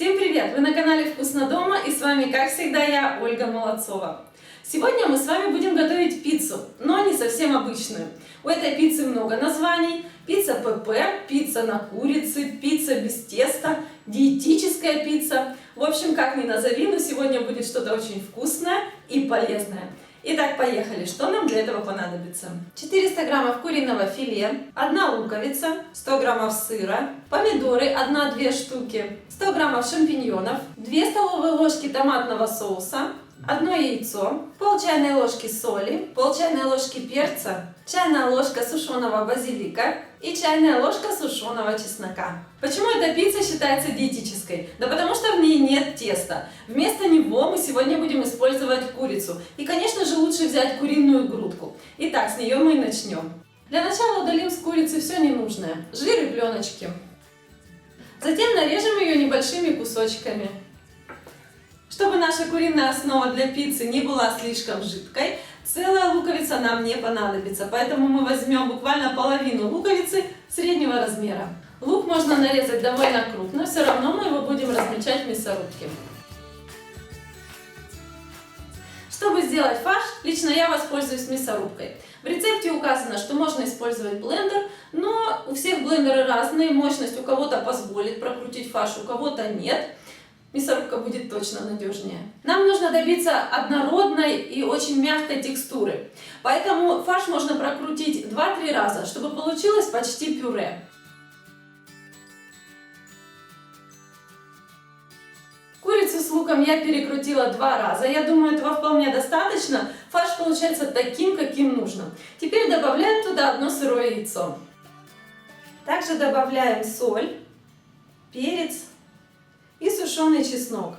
Всем привет! Вы на канале Вкусно дома, и с вами, как всегда, я, Ольга Молодцова. Сегодня мы с вами будем готовить пиццу, но не совсем обычную. У этой пиццы много названий: пицца ПП, пицца на курице, пицца без теста, диетическая пицца. В общем, как ни назови, но сегодня будет что-то очень вкусное и полезное. Итак, поехали. Что нам для этого понадобится? 400 граммов куриного филе, 1 луковица, 100 граммов сыра, помидоры 1-2 штуки, 100 граммов шампиньонов, 2 столовые ложки томатного соуса, 1 яйцо, пол чайной ложки соли, пол чайной ложки перца, чайная ложка сушеного базилика и чайная ложка сушеного чеснока. Почему эта пицца считается диетической? Да потому что в ней нет теста. Вместо него мы сегодня будем использовать курицу. И, конечно же, лучше взять куриную грудку. Итак, с нее мы и начнем. Для начала удалим с курицы все ненужное: жир и пленочки. Затем нарежем ее небольшими кусочками. Чтобы наша куриная основа для пиццы не была слишком жидкой, целая луковица нам не понадобится, поэтому мы возьмем буквально половину луковицы среднего размера. Лук можно нарезать довольно крупно, все равно мы его будем размельчать в мясорубке. Чтобы сделать фарш, лично я воспользуюсь мясорубкой. В рецепте указано, что можно использовать блендер, но у всех блендеры разные, мощность у кого-то позволит прокрутить фарш, у кого-то нет. Мясорубка будет точно надежнее. Нам нужно добиться однородной и очень мягкой текстуры. Поэтому фарш можно прокрутить 2-3 раза, чтобы получилось почти пюре. Курицу с луком я перекрутила 2 раза. Я думаю, этого вполне достаточно. Фарш получается таким, каким нужно. Теперь добавляем туда 1 сырое яйцо. Также добавляем соль, перец и сушеный чеснок.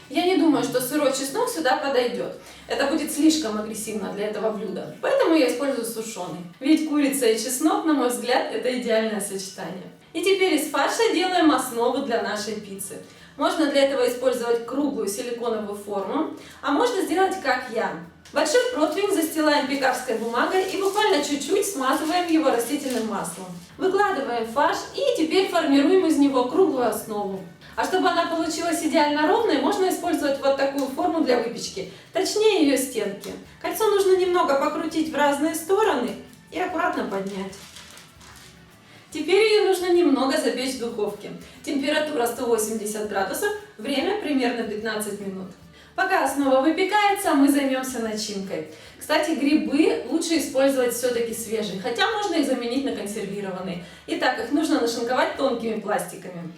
Я не думаю, что сырой чеснок сюда подойдет. Это будет слишком агрессивно для этого блюда. Поэтому я использую сушеный. Ведь курица и чеснок, на мой взгляд, это идеальное сочетание. И теперь из фарша делаем основу для нашей пиццы. Можно для этого использовать круглую силиконовую форму, а можно сделать как я. Большой противень застилаем пекарской бумагой и буквально чуть-чуть смазываем его растительным маслом. Выкладываем фарш и теперь формируем из него круглую основу. А чтобы она получилась идеально ровной, можно использовать вот такую форму для выпечки, точнее ее стенки. Кольцо нужно немного покрутить в разные стороны и аккуратно поднять. Теперь ее нужно немного запечь в духовке. Температура 180 градусов, время примерно 15 минут. Пока основа выпекается, мы займемся начинкой. Кстати, грибы лучше использовать все-таки свежие, хотя можно их заменить на консервированные. Итак, их нужно нашинковать тонкими пластиками.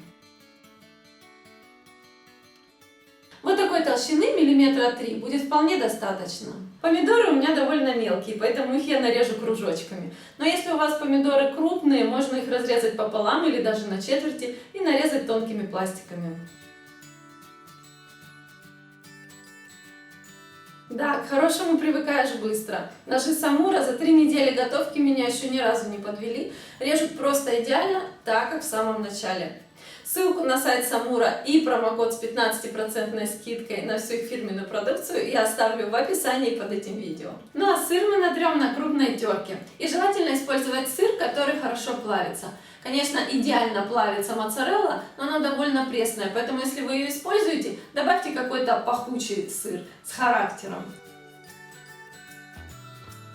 Вот такой толщины 3 мм будет вполне достаточно. Помидоры у меня довольно мелкие, поэтому их я нарежу кружочками. Но если у вас помидоры крупные, можно их разрезать пополам или даже на четверти и нарезать тонкими пластиками. Да, к хорошему привыкаешь быстро. Наши самура за 3 недели готовки меня еще ни разу не подвели. Режут просто идеально, так как в самом начале. Ссылку на сайт Самура и промокод с 15% скидкой на всю их фирменную продукцию я оставлю в описании под этим видео. Ну а сыр мы натрем на крупной терке. И желательно использовать сыр, который хорошо плавится. Конечно, идеально плавится моцарелла, но она довольно пресная, поэтому если вы ее используете, добавьте какой-то пахучий сыр с характером.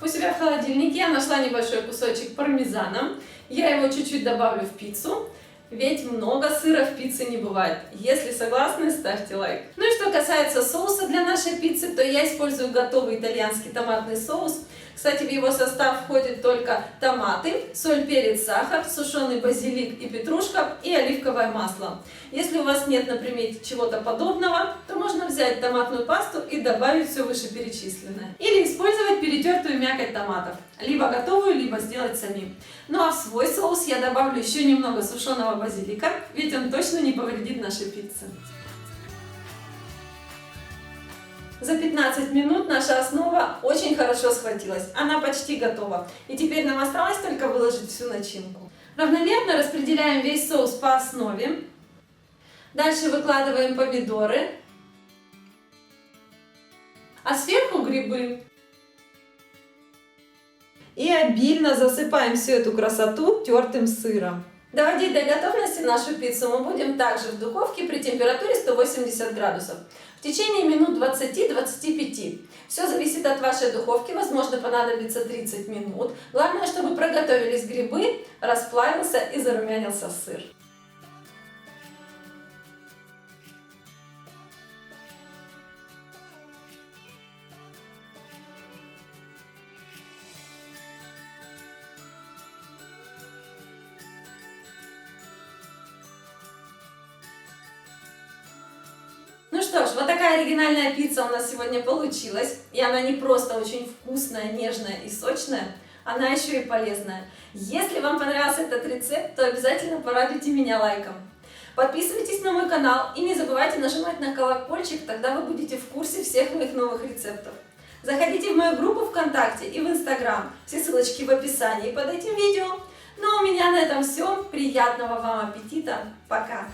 У себя в холодильнике я нашла небольшой кусочек пармезана. Я его чуть-чуть добавлю в пиццу. Ведь много сыра в пицце не бывает. Если согласны, ставьте лайк. Ну и что касается соуса для нашей пиццы, то я использую готовый итальянский томатный соус. Кстати, в его состав входят только томаты, соль, перец, сахар, сушеный базилик и петрушка и оливковое масло. Если у вас нет на примете чего-то подобного, то можно взять томатную пасту и добавить все вышеперечисленное. Или использовать перетертую мякоть томатов. Либо готовую, либо сделать самим. Ну а в свой соус я добавлю еще немного сушеного базилика, ведь он точно не повредит нашей пицце. За 15 минут наша основа очень хорошо схватилась. Она почти готова. И теперь нам осталось только выложить всю начинку. Равномерно распределяем весь соус по основе. Дальше выкладываем помидоры. А сверху грибы. И обильно засыпаем всю эту красоту тертым сыром. Доводить до готовности нашу пиццу мы будем также в духовке при температуре 180 градусов в течение минут 20-25. Все зависит от вашей духовки, возможно понадобится 30 минут. Главное, чтобы проготовились грибы, расплавился и зарумянился сыр. Ну что ж, вот такая оригинальная пицца у нас сегодня получилась. И она не просто очень вкусная, нежная и сочная, она еще и полезная. Если вам понравился этот рецепт, то обязательно порадуйте меня лайком. Подписывайтесь на мой канал и не забывайте нажимать на колокольчик, тогда вы будете в курсе всех моих новых рецептов. Заходите в мою группу ВКонтакте и в Инстаграм, все ссылочки в описании под этим видео. Ну а у меня на этом все. Приятного вам аппетита. Пока!